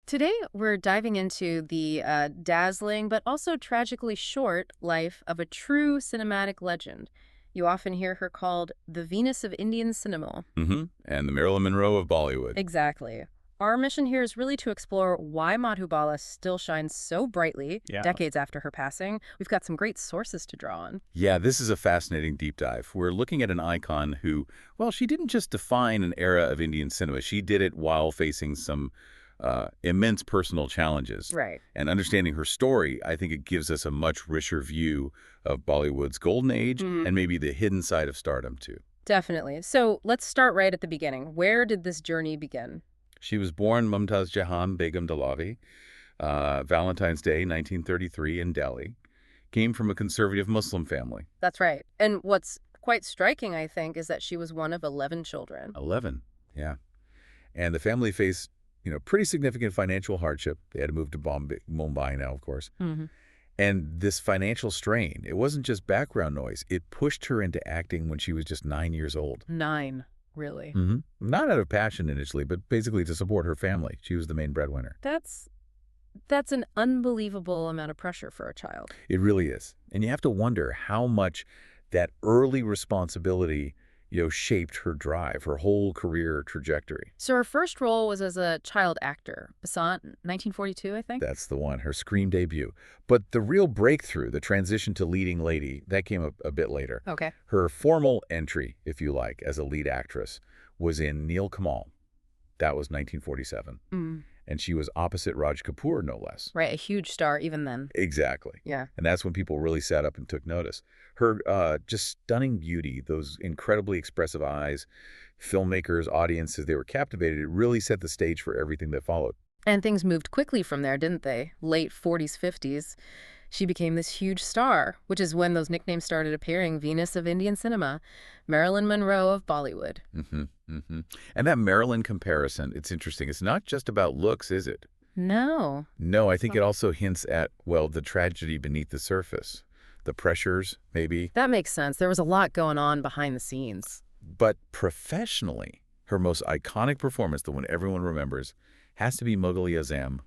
Today, we're diving into the dazzling but also tragically short life of a true cinematic legend. You often hear her called the Venus of Indian cinema. And the Marilyn Monroe of Bollywood. Exactly. Our mission here is really to explore why Madhubala still shines so brightly Yeah. decades after her passing. We've got some great sources to draw on. Yeah, this is a fascinating deep dive. We're looking at an icon who, well, she didn't just define an era of Indian cinema. She did it while facing some immense personal challenges. Right. And understanding her story, I think it gives us a much richer view of Bollywood's golden age and maybe the hidden side of stardom, too. Definitely. So let's start right at the beginning. Where did this journey begin? She was born Mumtaz Jahan Begum Dalavi, Valentine's Day, 1933, in Delhi. Came from a conservative Muslim family. That's right. And what's quite striking, I think, is that she was one of 11 children. 11, yeah. And the family faced, pretty significant financial hardship. They had to move to Mumbai now, of course. And this financial strain, it wasn't just background noise. It pushed her into acting when she was just 9 years old. 9, really. Not out of passion initially, but basically to support her family. She was the main breadwinner. That's an unbelievable amount of pressure for a child. It really is. And you have to wonder how much that early responsibility, shaped her drive, her whole career trajectory. So her first role was as a child actor. Basant, 1942, I think? That's the one, her screen debut. But the real breakthrough, the transition to leading lady, that came a bit later. Okay. Her formal entry, if you like, as a lead actress was in Neel Kamal. That was 1947. And she was opposite Raj Kapoor, no less. Right, a huge star even then. Exactly. Yeah. And that's when people really sat up and took notice. Her just stunning beauty, those incredibly expressive eyes, filmmakers, audiences, they were captivated. It really set the stage for everything that followed. And things moved quickly from there, didn't they? Late 40s, 50s. She became this huge star, which is when those nicknames started appearing. Venus of Indian cinema, Marilyn Monroe of Bollywood. And that Marilyn comparison, it's interesting. It's not just about looks, is it? No. No, I think it also hints at, well, the tragedy beneath the surface. The pressures, maybe. That makes sense. There was a lot going on behind the scenes. But professionally, her most iconic performance, the one everyone remembers, has to be Mughal Azam,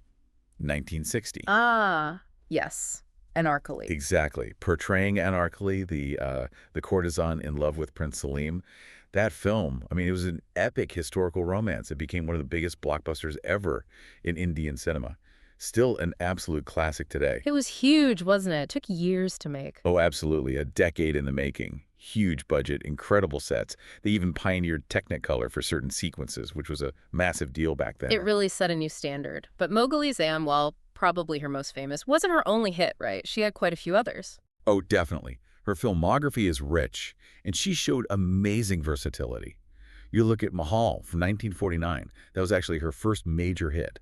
1960. Ah, yes. Anarkali. Exactly. Portraying Anarkali, the courtesan in love with Prince Salim. That film, I mean, it was an epic historical romance. It became one of the biggest blockbusters ever in Indian cinema. Still an absolute classic today. It was huge, wasn't it? It took years to make. Oh, absolutely. A decade in the making. Huge budget, incredible sets. They even pioneered Technicolor for certain sequences, which was a massive deal back then. It really set a new standard. But Mughal Azam, while probably her most famous, wasn't her only hit, right? She had quite a few others. Oh, definitely. Her filmography is rich, and she showed amazing versatility. You look at Mahal from 1949. That was actually her first major hit,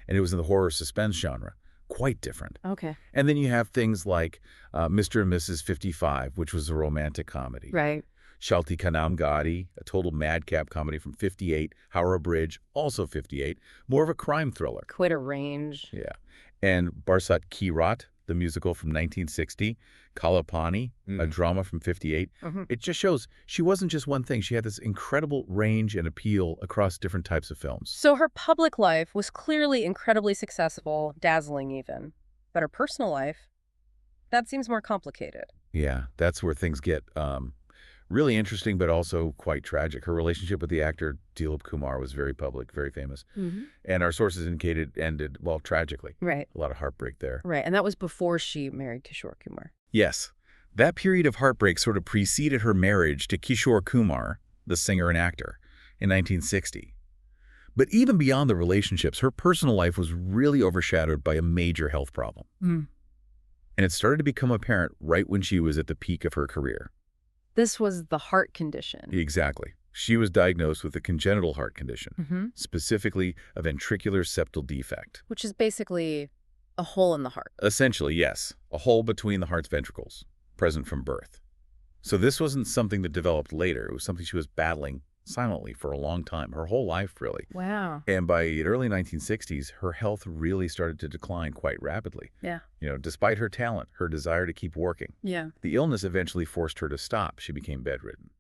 and it was in the horror suspense genre. Quite different. Okay. And then you have things like Mr. and Mrs. 55, which was a romantic comedy. Right. Shalti Ka Naam Gaadi, a total madcap comedy from 58. Howrah Bridge, also 58. More of a crime thriller. Quite a range. Yeah. And Barsat Ki Raat, the musical from 1960. Kalapani, a drama from 58. It just shows she wasn't just one thing. She had this incredible range and appeal across different types of films. So her public life was clearly incredibly successful, dazzling even. But her personal life, that seems more complicated. Yeah, that's where things get really interesting, but also quite tragic. Her relationship with the actor Dilip Kumar was very public, very famous. And our sources indicated ended, well, tragically. Right. A lot of heartbreak there. Right. And that was before she married Kishore Kumar. Yes. That period of heartbreak sort of preceded her marriage to Kishore Kumar, the singer and actor, in 1960. But even beyond the relationships, her personal life was really overshadowed by a major health problem. And it started to become apparent right when she was at the peak of her career. This was the heart condition. Exactly. She was diagnosed with a congenital heart condition, specifically a ventricular septal defect. Which is basically a hole in the heart. Essentially, yes. A hole between the heart's ventricles, present from birth. So this wasn't something that developed later. It was something she was battling silently for a long time, her whole life, really. Wow. And by the early 1960s, her health really started to decline quite rapidly. Yeah. Despite her talent, her desire to keep working. Yeah. The illness eventually forced her to stop. She became bedridden.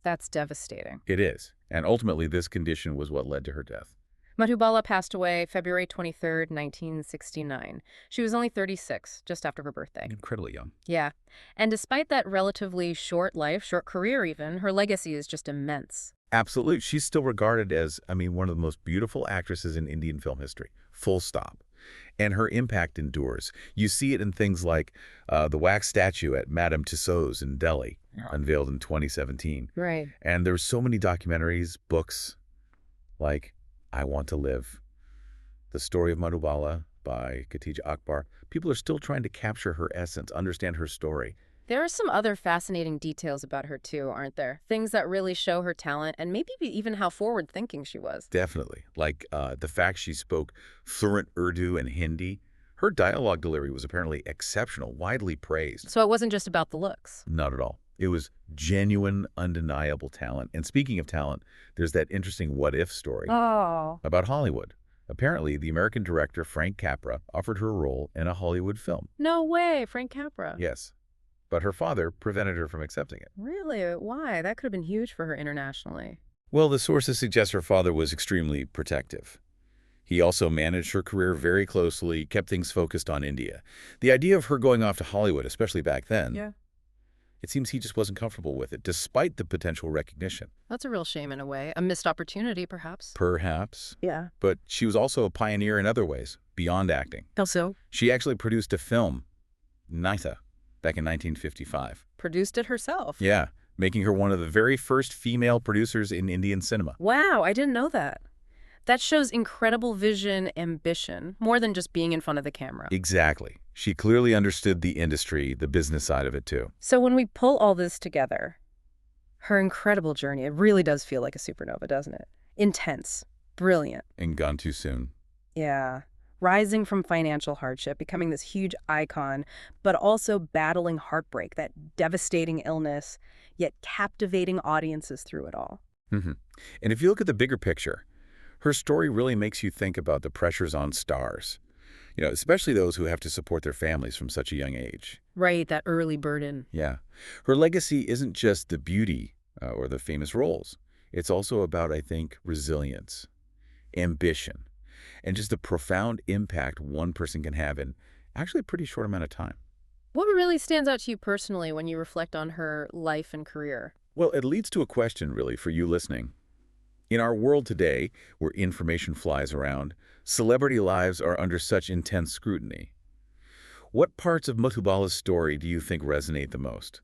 That's devastating. It is. And ultimately, this condition was what led to her death. Madhubala passed away February 23rd, 1969. She was only 36, just after her birthday. Incredibly young. Yeah. And despite that relatively short life, short career even, her legacy is just immense. Absolutely. She's still regarded as, one of the most beautiful actresses in Indian film history. Full stop. And her impact endures. You see it in things like the wax statue at Madame Tussauds in Delhi, unveiled in 2017. Right. And there's so many documentaries, books, like I Want to Live, The Story of Madhubala by Khatija Akbar. People are still trying to capture her essence, understand her story. There are some other fascinating details about her, too, aren't there? Things that really show her talent and maybe even how forward-thinking she was. Definitely. Like the fact she spoke fluent Urdu and Hindi. Her dialogue delivery was apparently exceptional, widely praised. So it wasn't just about the looks. Not at all. It was genuine, undeniable talent. And speaking of talent, there's that interesting what-if story Oh. about Hollywood. Apparently, the American director Frank Capra offered her a role in a Hollywood film. No way, Frank Capra. Yes. But her father prevented her from accepting it. Really? Why? That could have been huge for her internationally. Well, the sources suggest her father was extremely protective. He also managed her career very closely, kept things focused on India. The idea of her going off to Hollywood, especially back then, it seems he just wasn't comfortable with it, despite the potential recognition. That's a real shame in a way. A missed opportunity, perhaps. Perhaps. Yeah. But she was also a pioneer in other ways, beyond acting. How so? She actually produced a film, Naitha, back in 1955. Produced it herself. Yeah, making her one of the very first female producers in Indian cinema. Wow, I didn't know that. That shows incredible vision, ambition, more than just being in front of the camera. Exactly. She clearly understood the industry, the business side of it too. So when we pull all this together, her incredible journey, it really does feel like a supernova, doesn't it? Intense, brilliant. And gone too soon. Yeah. Rising from financial hardship, becoming this huge icon, but also battling heartbreak, that devastating illness, yet captivating audiences through it all. And if you look at the bigger picture, her story really makes you think about the pressures on stars, especially those who have to support their families from such a young age. Right, that early burden. Yeah. Her legacy isn't just the beauty or the famous roles. It's also about, I think, resilience, ambition, and just the profound impact one person can have in actually a pretty short amount of time. What really stands out to you personally when you reflect on her life and career? Well, it leads to a question, really, for you listening. In our world today, where information flies around, celebrity lives are under such intense scrutiny. What parts of Madhubala's story do you think resonate the most?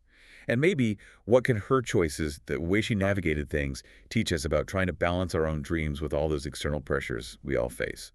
And maybe, what can her choices, the way she navigated things, teach us about trying to balance our own dreams with all those external pressures we all face?